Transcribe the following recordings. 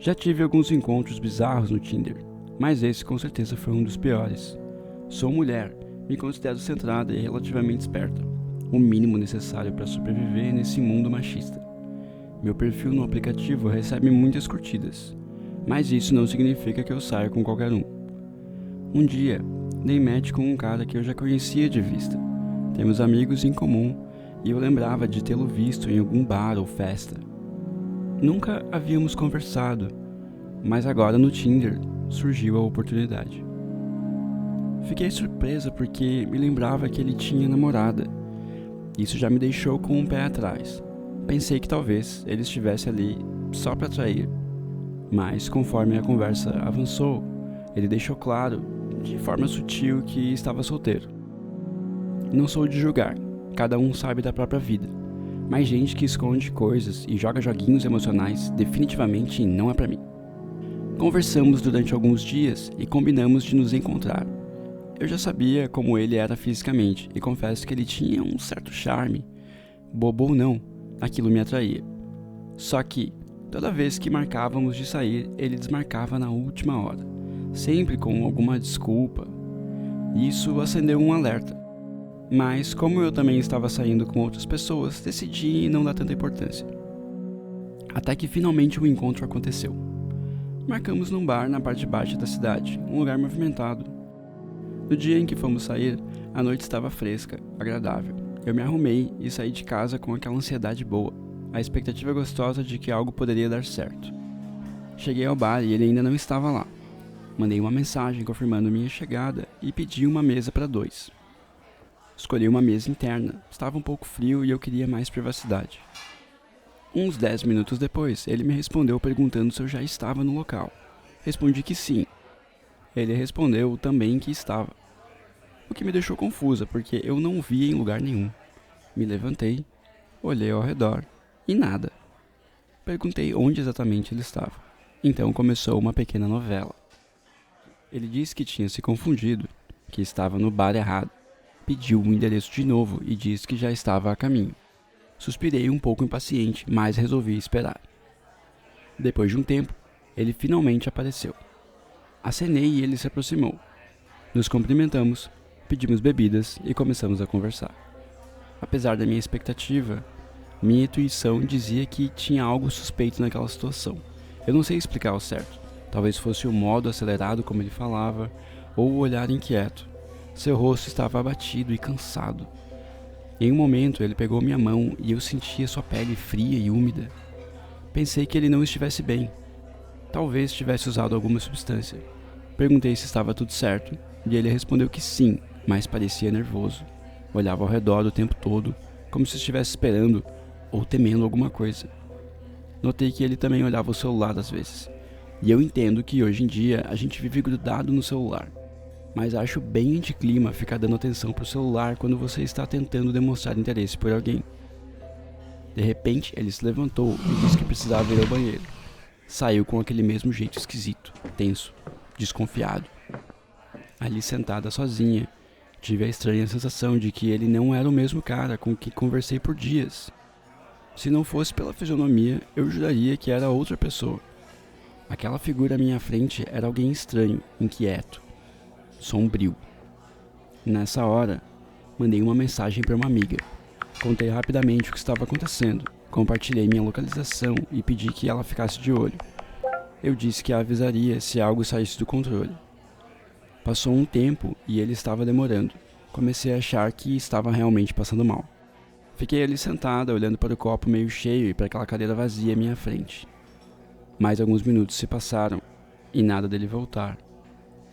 Já tive alguns encontros bizarros no Tinder, mas esse com certeza foi um dos piores. Sou mulher, me considero centrada e relativamente esperta, o mínimo necessário para sobreviver nesse mundo machista. Meu perfil no aplicativo recebe muitas curtidas, mas isso não significa que eu saia com qualquer um. Um dia, dei match com um cara que eu já conhecia de vista. Temos amigos em comum e eu lembrava de tê-lo visto em algum bar ou festa. Nunca havíamos conversado, mas agora no Tinder surgiu a oportunidade. Fiquei surpresa porque me lembrava que ele tinha namorada. Isso já me deixou com um pé atrás. Pensei que talvez ele estivesse ali só para atrair. Mas conforme a conversa avançou, ele deixou claro, de forma sutil, que estava solteiro. Não sou de julgar, cada um sabe da própria vida. Mas gente que esconde coisas e joga joguinhos emocionais definitivamente não é pra mim. Conversamos durante alguns dias e combinamos de nos encontrar. Eu já sabia como ele era fisicamente e confesso que ele tinha um certo charme. Bobo ou não, aquilo me atraía. Só que, toda vez que marcávamos de sair, ele desmarcava na última hora, sempre com alguma desculpa. Isso acendeu um alerta. Mas, como eu também estava saindo com outras pessoas, decidi não dar tanta importância. Até que finalmente o encontro aconteceu. Marcamos num bar na parte baixa da cidade, um lugar movimentado. No dia em que fomos sair, a noite estava fresca, agradável. Eu me arrumei e saí de casa com aquela ansiedade boa, a expectativa gostosa de que algo poderia dar certo. Cheguei ao bar e ele ainda não estava lá. Mandei uma mensagem confirmando minha chegada e pedi uma mesa para 2. Escolhi uma mesa interna, estava um pouco frio e eu queria mais privacidade. Uns 10 minutos depois, ele me respondeu perguntando se eu já estava no local. Respondi que sim. Ele respondeu também que estava. O que me deixou confusa, porque eu não o via em lugar nenhum. Me levantei, olhei ao redor e nada. Perguntei onde exatamente ele estava. Então começou uma pequena novela. Ele disse que tinha se confundido, que estava no bar errado. Pediu o endereço de novo e disse que já estava a caminho. Suspirei um pouco impaciente, mas resolvi esperar. Depois de um tempo, ele finalmente apareceu. Acenei e ele se aproximou. Nos cumprimentamos, pedimos bebidas e começamos a conversar. Apesar da minha expectativa, minha intuição dizia que tinha algo suspeito naquela situação. Eu não sei explicar ao certo. Talvez fosse o modo acelerado como ele falava, ou o olhar inquieto. Seu rosto estava abatido e cansado. Em um momento ele pegou minha mão e eu sentia sua pele fria e úmida. Pensei que ele não estivesse bem. Talvez tivesse usado alguma substância. Perguntei se estava tudo certo e ele respondeu que sim, mas parecia nervoso. Olhava ao redor o tempo todo, como se estivesse esperando ou temendo alguma coisa. Notei que ele também olhava o celular às vezes. E eu entendo que hoje em dia a gente vive grudado no celular. Mas acho bem anticlima ficar dando atenção pro celular quando você está tentando demonstrar interesse por alguém. De repente, ele se levantou e disse que precisava ir ao banheiro. Saiu com aquele mesmo jeito esquisito, tenso, desconfiado. Ali sentada sozinha, tive a estranha sensação de que ele não era o mesmo cara com quem conversei por dias. Se não fosse pela fisionomia, eu juraria que era outra pessoa. Aquela figura à minha frente era alguém estranho, inquieto, sombrio. Nessa hora, mandei uma mensagem para uma amiga. Contei rapidamente o que estava acontecendo, compartilhei minha localização e pedi que ela ficasse de olho. Eu disse que a avisaria se algo saísse do controle. Passou um tempo e ele estava demorando. Comecei a achar que estava realmente passando mal. Fiquei ali sentada, olhando para o copo meio cheio e para aquela cadeira vazia à minha frente. Mais alguns minutos se passaram e nada dele voltar.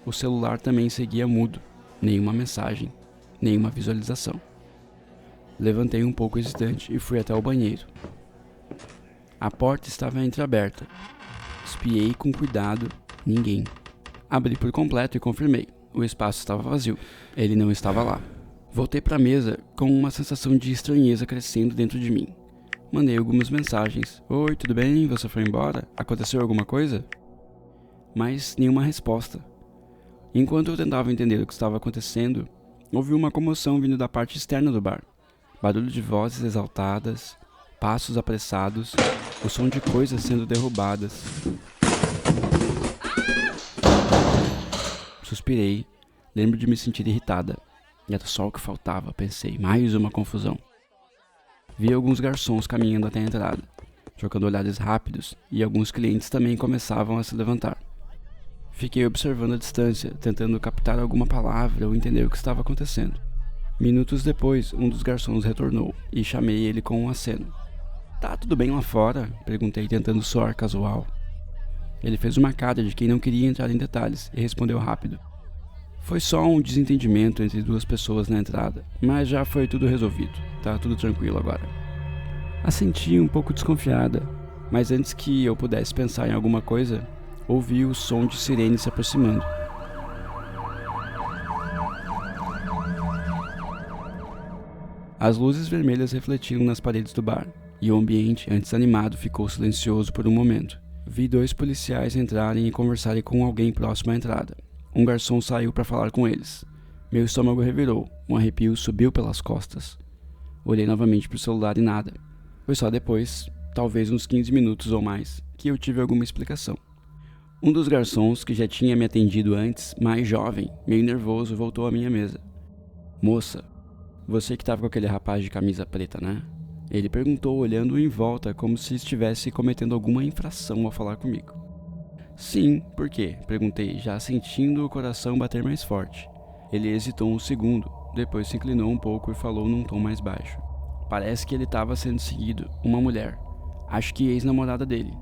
O celular também seguia mudo, nenhuma mensagem, nenhuma visualização. Levantei um pouco hesitante e fui até o banheiro. A porta estava entreaberta. Espiei com cuidado, ninguém. Abri por completo e confirmei. O espaço estava vazio. Ele não estava lá. Voltei para a mesa com uma sensação de estranheza crescendo dentro de mim. Mandei algumas mensagens. Oi, tudo bem? Você foi embora? Aconteceu alguma coisa? Mas nenhuma resposta. Enquanto eu tentava entender o que estava acontecendo, ouvi uma comoção vindo da parte externa do bar. Barulho de vozes exaltadas, passos apressados, o som de coisas sendo derrubadas. suspirei. Lembro de me sentir irritada. Era só o que faltava, pensei. Mais uma confusão. Vi alguns garçons caminhando até a entrada, trocando olhares rápidos, e alguns clientes também começavam a se levantar. Fiquei observando a distância, tentando captar alguma palavra ou entender o que estava acontecendo. Minutos depois, um dos garçons retornou, e chamei ele com um aceno. "Tá tudo bem lá fora?" Perguntei, tentando soar casual. Ele fez uma cara de quem não queria entrar em detalhes, e respondeu rápido. "Foi só um desentendimento entre duas pessoas na entrada, mas já foi tudo resolvido. Tá tudo tranquilo agora." Assenti um pouco desconfiada, mas antes que eu pudesse pensar em alguma coisa, ouvi o som de sirene se aproximando. As luzes vermelhas refletiram nas paredes do bar, e o ambiente, antes animado, ficou silencioso por um momento. Vi 2 policiais entrarem e conversarem com alguém próximo à entrada. Um garçom saiu para falar com eles. Meu estômago revirou, um arrepio subiu pelas costas. Olhei novamente para o celular e nada. Foi só depois, talvez uns 15 minutos ou mais, que eu tive alguma explicação. Um dos garçons, que já tinha me atendido antes, mais jovem, meio nervoso, voltou à minha mesa. "Moça, você que estava com aquele rapaz de camisa preta, né?" Ele perguntou, olhando em volta como se estivesse cometendo alguma infração ao falar comigo. "Sim, por quê?" Perguntei, já sentindo o coração bater mais forte. Ele hesitou um segundo, depois se inclinou um pouco e falou num tom mais baixo. "Parece que ele estava sendo seguido, uma mulher. Acho que ex-namorada dele.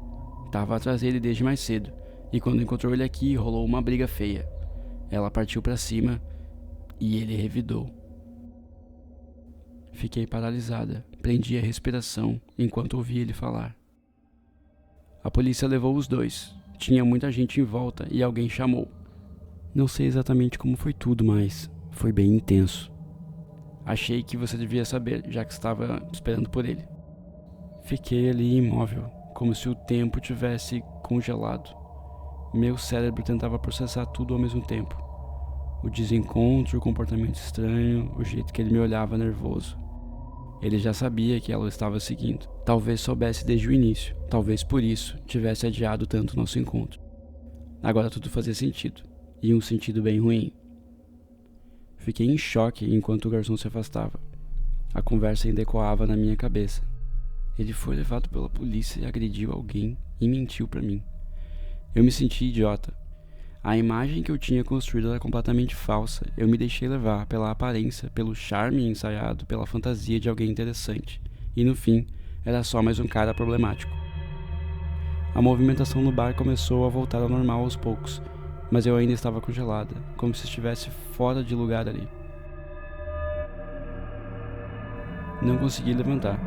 Estava atrás dele desde mais cedo, e quando encontrou ele aqui, rolou uma briga feia. Ela partiu para cima e ele revidou." Fiquei paralisada, prendi a respiração enquanto ouvia ele falar. A polícia levou os 2. Tinha muita gente em volta e alguém chamou. Não sei exatamente como foi tudo, mas foi bem intenso. Achei que você devia saber, já que estava esperando por ele. Fiquei ali imóvel, como se o tempo tivesse congelado. Meu cérebro tentava processar tudo ao mesmo tempo. O desencontro, o comportamento estranho, o jeito que ele me olhava nervoso. Ele já sabia que ela o estava seguindo. Talvez soubesse desde o início. Talvez por isso tivesse adiado tanto nosso encontro. Agora tudo fazia sentido. E um sentido bem ruim. Fiquei em choque enquanto o garçom se afastava. A conversa ainda ecoava na minha cabeça. Ele foi levado pela polícia e agrediu alguém e mentiu pra mim. Eu me senti idiota. A imagem que eu tinha construído era completamente falsa. Eu me deixei levar pela aparência, pelo charme ensaiado, pela fantasia de alguém interessante. E no fim, era só mais um cara problemático. A movimentação no bar começou a voltar ao normal aos poucos, mas eu ainda estava congelada, como se estivesse fora de lugar ali. Não consegui levantar.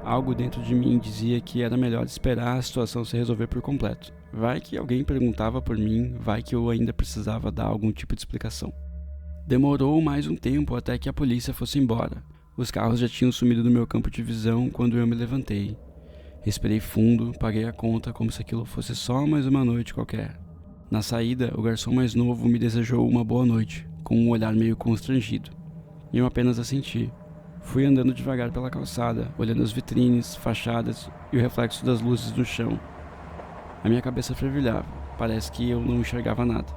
Algo dentro de mim dizia que era melhor esperar a situação se resolver por completo. Vai que alguém perguntava por mim, vai que eu ainda precisava dar algum tipo de explicação. Demorou mais um tempo até que a polícia fosse embora. Os carros já tinham sumido do meu campo de visão quando eu me levantei. Respirei fundo, paguei a conta como se aquilo fosse só mais uma noite qualquer. Na saída, o garçom mais novo me desejou uma boa noite, com um olhar meio constrangido. E eu apenas assenti. Fui andando devagar pela calçada, olhando as vitrines, fachadas e o reflexo das luzes no chão. A minha cabeça fervilhava, parece que eu não enxergava nada.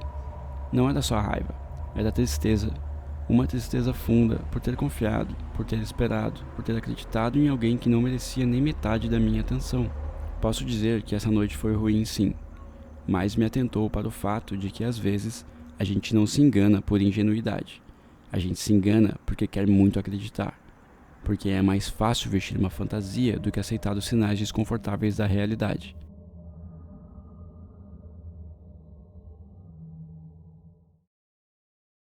Não era só raiva, era tristeza. Uma tristeza funda por ter confiado, por ter esperado, por ter acreditado em alguém que não merecia nem metade da minha atenção. Posso dizer que essa noite foi ruim, sim, mas me atentou para o fato de que às vezes a gente não se engana por ingenuidade. A gente se engana porque quer muito acreditar. Porque é mais fácil vestir uma fantasia do que aceitar os sinais desconfortáveis da realidade.